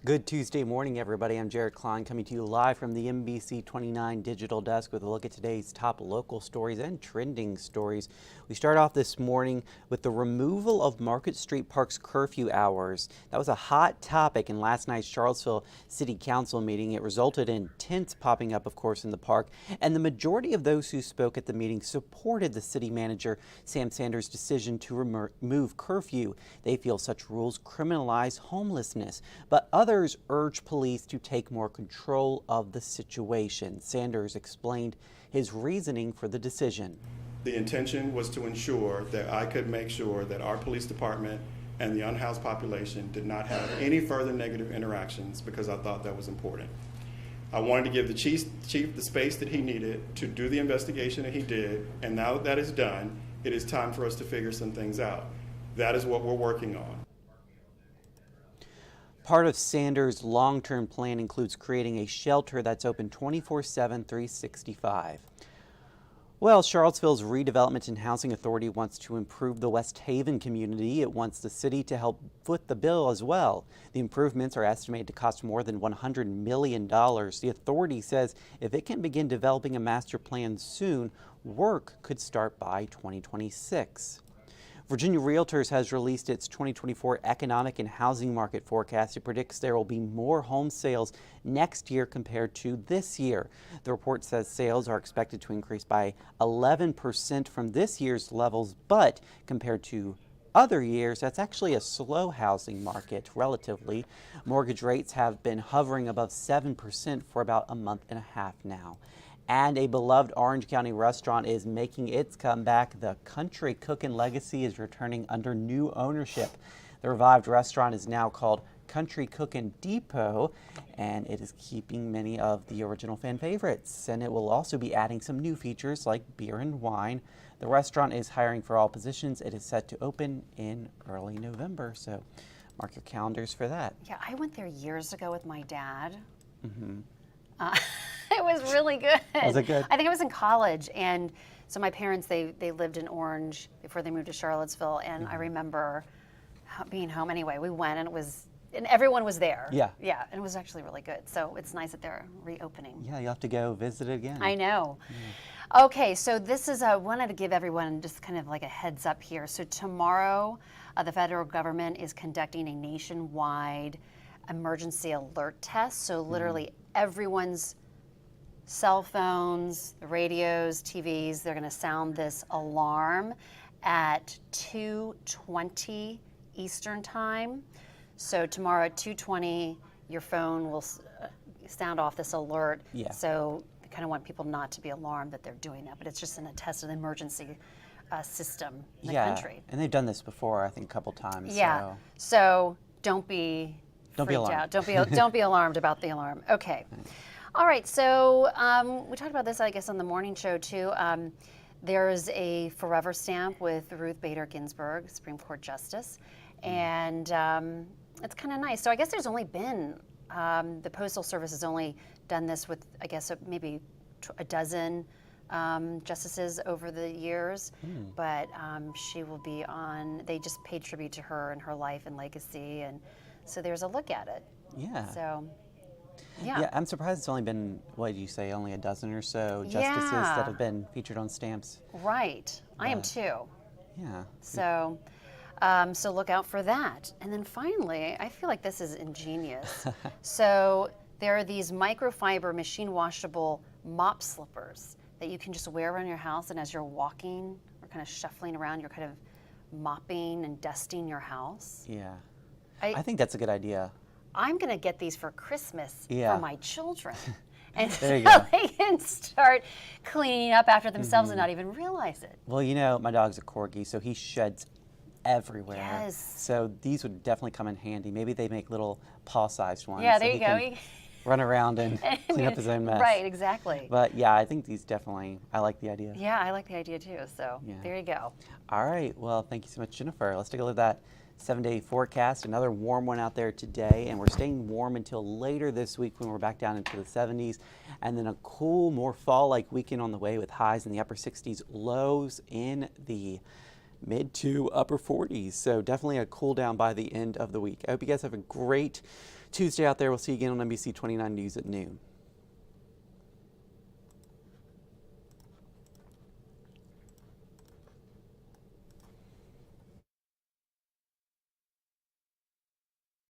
Good Tuesday morning, everybody. I'm Jared Klein coming to you live from the NBC29 Digital Desk with a look at today's top local stories and trending stories. We start off this morning with the removal of Market Street Park's curfew hours. That was a hot topic in last night's Charlottesville City Council meeting. It resulted in tents popping up, of course, in the park, and the majority of those who spoke at the meeting supported the city manager, Sam Sanders' decision to remove curfew. They feel such rules criminalize homelessness, but others urge police to take more control of the situation. Sanders explained his reasoning for the decision. The intention was to ensure that I could make sure that our police department and the unhoused population did not have any further negative interactions, because I thought that was important. I wanted to give the chief the space that he needed to do the investigation that he did, and now that that is done, it is time for us to figure some things out. That is what we're working on. Part of Sanders' long-term plan includes creating a shelter that's open 24/7, 365. Well, Charlottesville's Redevelopment and Housing Authority wants to improve the West Haven community. It wants the city to help foot the bill as well. The improvements are estimated to cost more than $100 million. The authority says if it can begin developing a master plan soon, work could start by 2026. Virginia Realtors has released its 2024 economic and housing market forecast. It predicts there will be more home sales next year compared to this year. The report says sales are expected to increase by 11% from this year's levels, but compared to other years, that's actually a slow housing market relatively. Mortgage rates have been hovering above 7% for about a month and a half now. And a beloved Orange County restaurant is making its comeback. The Country Cookin' Legacy is returning under new ownership. The revived restaurant is now called Country Cookin' Depot, and it is keeping many of the original fan favorites. And it will also be adding some new features like beer and wine. The restaurant is hiring for all positions. It is set to open in early November, so mark your calendars for that. Yeah, I went there years ago with my dad. It was really good. Was it good? I think I was in college, and so my parents, they lived in Orange before they moved to Charlottesville, and I remember being home anyway. We went, and everyone was there. Yeah. Yeah, and it was actually really good. So it's nice that they're reopening. Yeah, you'll have to go visit it again. I know. Yeah. Okay, so this is, wanted to give everyone just kind of like a heads up here. So tomorrow, the federal government is conducting a nationwide emergency alert test. So literally everyone's cell phones, the radios, TVs, they're going to sound this alarm at 2:20 Eastern time. So tomorrow at 2:20, your phone will sound off this alert. Yeah. So I kind of want people not to be alarmed that they're doing that, but it's just in a test of the emergency system in the country. And they've done this before, I think, a couple times. Yeah. So don't be freaked alarmed. out. Don't be alarmed about the alarm. Okay. All right, so we talked about this, I guess, on the morning show, too. There's a forever stamp with Ruth Bader Ginsburg, Supreme Court Justice, and it's kind of nice. So I guess there's only been, the Postal Service has only done this with, I guess, maybe a dozen justices over the years, but she will be on, they just paid tribute to her and her life and legacy, and so there's a look at it. Yeah. So. Yeah. Yeah, I'm surprised it's only been, what did you say, only a dozen or so justices that have been featured on stamps. Right. I am too. Yeah. So, so look out for that. And then finally, I feel like this is ingenious. So there are these microfiber machine washable mop slippers that you can just wear around your house, and as you're walking or kind of shuffling around, you're kind of mopping and dusting your house. Yeah. I think that's a good idea. I'm going to get these for Christmas Yeah. for my children. And There you so go. they can start cleaning up after themselves and not even realize it. Well, you know, my dog's a corgi, so he sheds everywhere. Yes. So these would definitely come in handy. Maybe they make little paw-sized ones. Yeah, so there he you can go. run around and clean up his own mess. Right, exactly. But yeah, I think these definitely, I like the idea. Yeah, I like the idea too. So Yeah. there you go. All right, well, thank you so much, Jennifer. Let's take a look at that 7-day forecast. Another warm one out there today, and we're staying warm until later this week when we're back down into the 70s, and then a cool, more fall-like weekend on the way with highs in the upper 60s, lows in the mid to upper 40s. So definitely a cool down by the end of the week. I hope you guys have a great Tuesday out there. We'll see you again on NBC 29 News at noon.